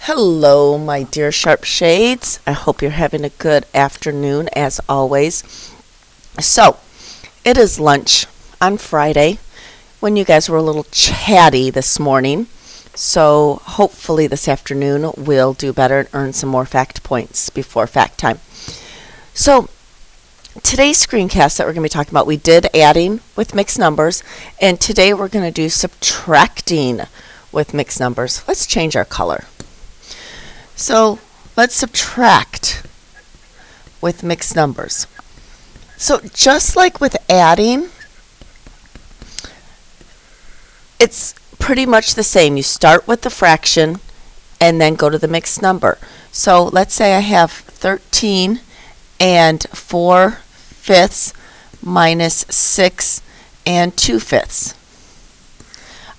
Hello, my dear sharp shades. I hope you're having a good afternoon as always. So, it is lunch on Friday when you guys were a little chatty this morning. So, hopefully, this afternoon we'll do better and earn some more fact points before fact time. So, today's screencast that we're going to be talking about, we did adding with mixed numbers, and today we're going to do subtracting with mixed numbers. Let's change our color. So let's subtract with mixed numbers. So just like with adding, it's pretty much the same. You start with the fraction and then go to the mixed number. So let's say I have 13 and 4/5 minus 6 and 2/5.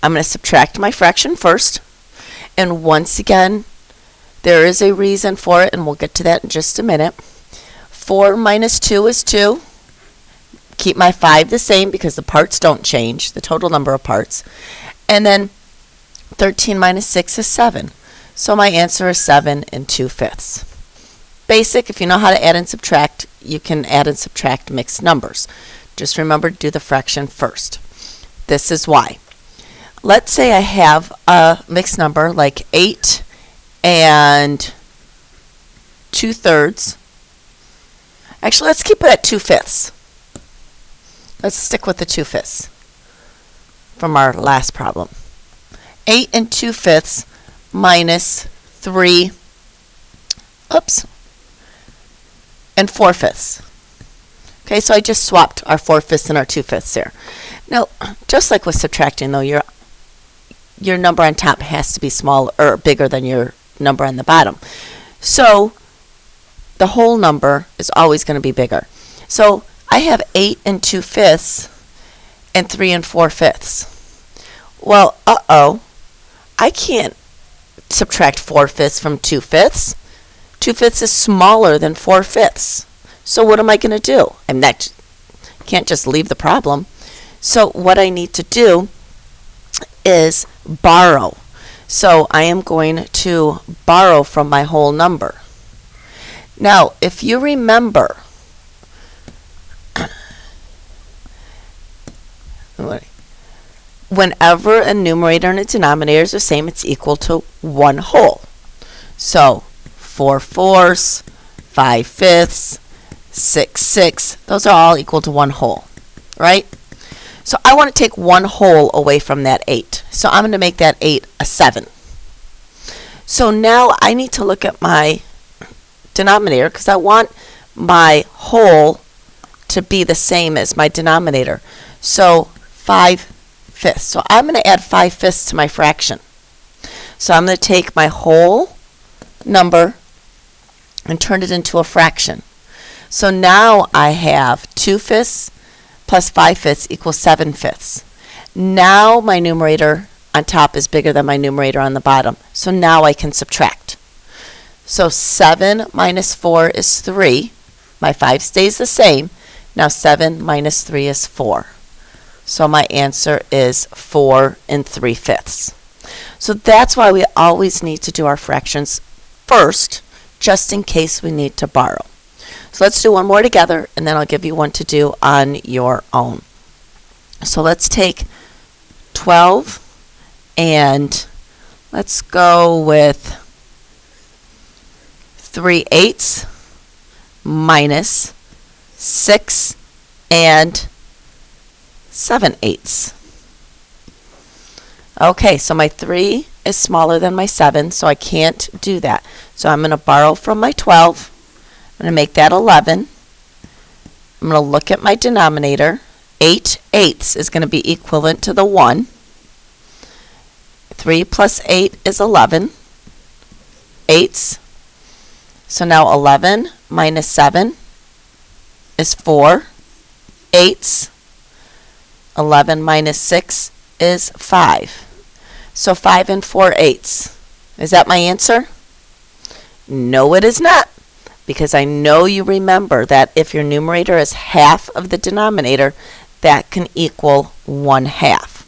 I'm going to subtract my fraction first, and once again, there is a reason for it, and we'll get to that in just a minute. 4 minus 2 is 2. Keep my 5 the same because the parts don't change, the total number of parts. And then 13 minus 6 is 7. So my answer is 7 and 2/5. Basic, if you know how to add and subtract, you can add and subtract mixed numbers. Just remember to do the fraction first. This is why. Let's say I have a mixed number like 8 and 2/3. Actually, let's keep it at 2/5. Let's stick with the 2/5 from our last problem. 8 and 2/5 minus 3, and 4/5. Okay, so I just swapped our 4/5 and our 2/5 there. Now, just like with subtracting though, your number on top has to be smaller or bigger than your number on the bottom. So the whole number is always going to be bigger. So I have 8 and 2/5 and 3 and 4/5. Well, I can't subtract 4/5 from 2/5. 2/5 is smaller than 4/5. So what am I going to do? Can't just leave the problem. So what I need to do is borrow. So I am going to borrow from my whole number. Now, if you remember, whenever a numerator and a denominator is the same, it's equal to one whole. So 4/4, 5/5, 6/6, those are all equal to one whole, right? So I want to take one whole away from that 8. So I'm going to make that 8 a 7. So now I need to look at my denominator because I want my whole to be the same as my denominator. So 5/5. So I'm going to add 5/5 to my fraction. So I'm going to take my whole number and turn it into a fraction. So now I have 2/5 plus 5/5 equals 7/5. Now my numerator on top is bigger than my numerator on the bottom. So now I can subtract. So 7 minus 4 is 3. My 5 stays the same. Now 7 minus 3 is 4. So my answer is 4 and 3/5. So that's why we always need to do our fractions first, just in case we need to borrow. So let's do one more together, and then I'll give you one to do on your own. So let's take 12, and let's go with 3/8 minus 6 and 7/8. Okay, so my 3 is smaller than my 7, so I can't do that. So I'm going to borrow from my 12. I'm going to make that 11. I'm going to look at my denominator. 8/8 is going to be equivalent to the 1. 3 plus 8 is 11. 8. So now 11 minus 7 is 4. 8. 11 minus 6 is 5. So 5 and 4/8. Is that my answer? No, it is not. Because I know you remember that if your numerator is half of the denominator, that can equal 1/2.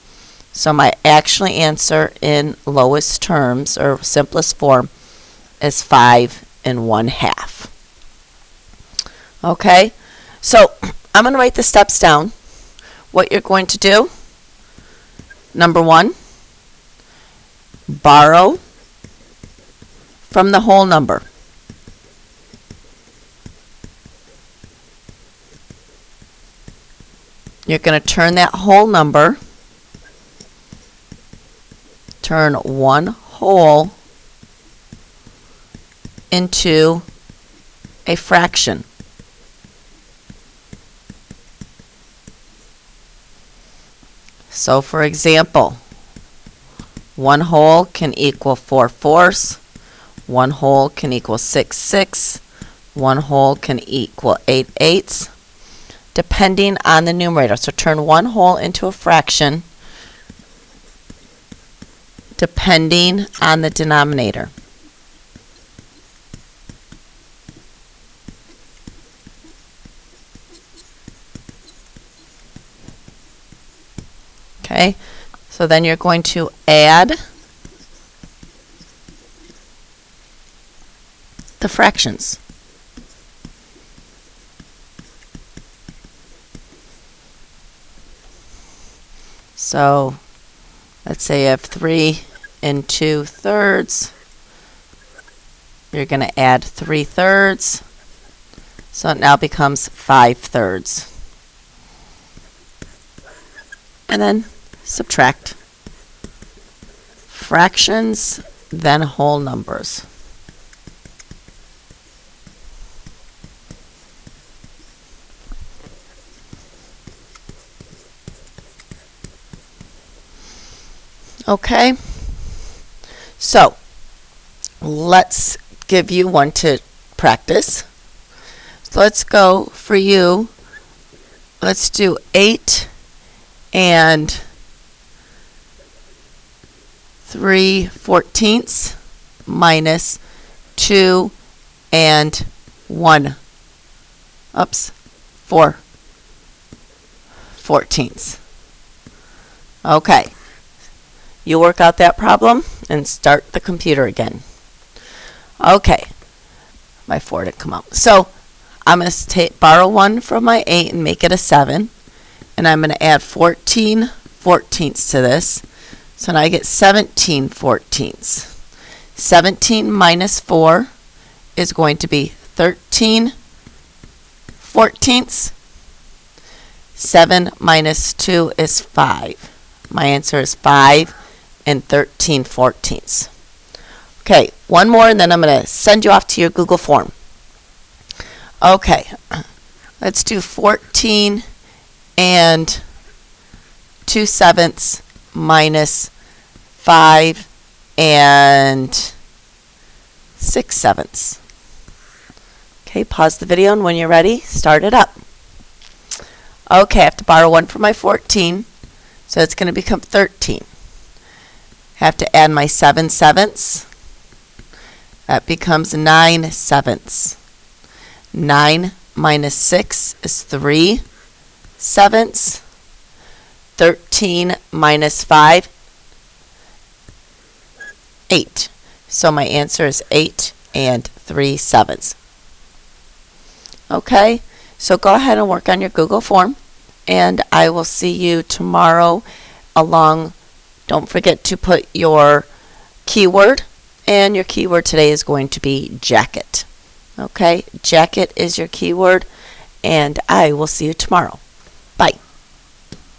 So my actual answer in lowest terms, or simplest form, is 5 1/2. Okay, so I'm going to write the steps down. What you're going to do, number 1, borrow from the whole number. You're going to turn that whole number, turn 1 whole into a fraction. So for example, 1 whole can equal 4/4, 1 whole can equal 6/6, 1 whole can equal 8/8, depending on the numerator. So turn 1 whole into a fraction depending on the denominator. Okay, so then you're going to add the fractions. So let's say you have 3 2/3. You're going to add 3/3. So it now becomes 5/3. And then subtract. Fractions, then whole numbers. Okay, so let's give you one to practice. So let's go for you. Let's do 8 3/14 minus 2 4/14. Okay. You work out that problem and start the computer again. Okay, my 4 didn't come out. So I'm going to borrow 1 from my 8 and make it a 7. And I'm going to add 14/14 to this. So now I get 17/14. 17 minus 4 is going to be 13/14. 7 minus 2 is 5. My answer is 5 13/14. Okay, one more and then I'm going to send you off to your Google form. Okay, let's do 14 2/7 minus 5 6/7. Okay, pause the video and when you're ready, start it up. Okay, I have to borrow 1 from my 14, so it's going to become 13. Have to add my 7/7. That becomes 9/7. 9 minus 6 is 3/7. 13 minus 5, 8. So my answer is 8 3/7. Okay, so go ahead and work on your Google form, and I will see you tomorrow along. Don't forget to put your keyword, and your keyword today is going to be jacket. Okay, jacket is your keyword, and I will see you tomorrow. Bye.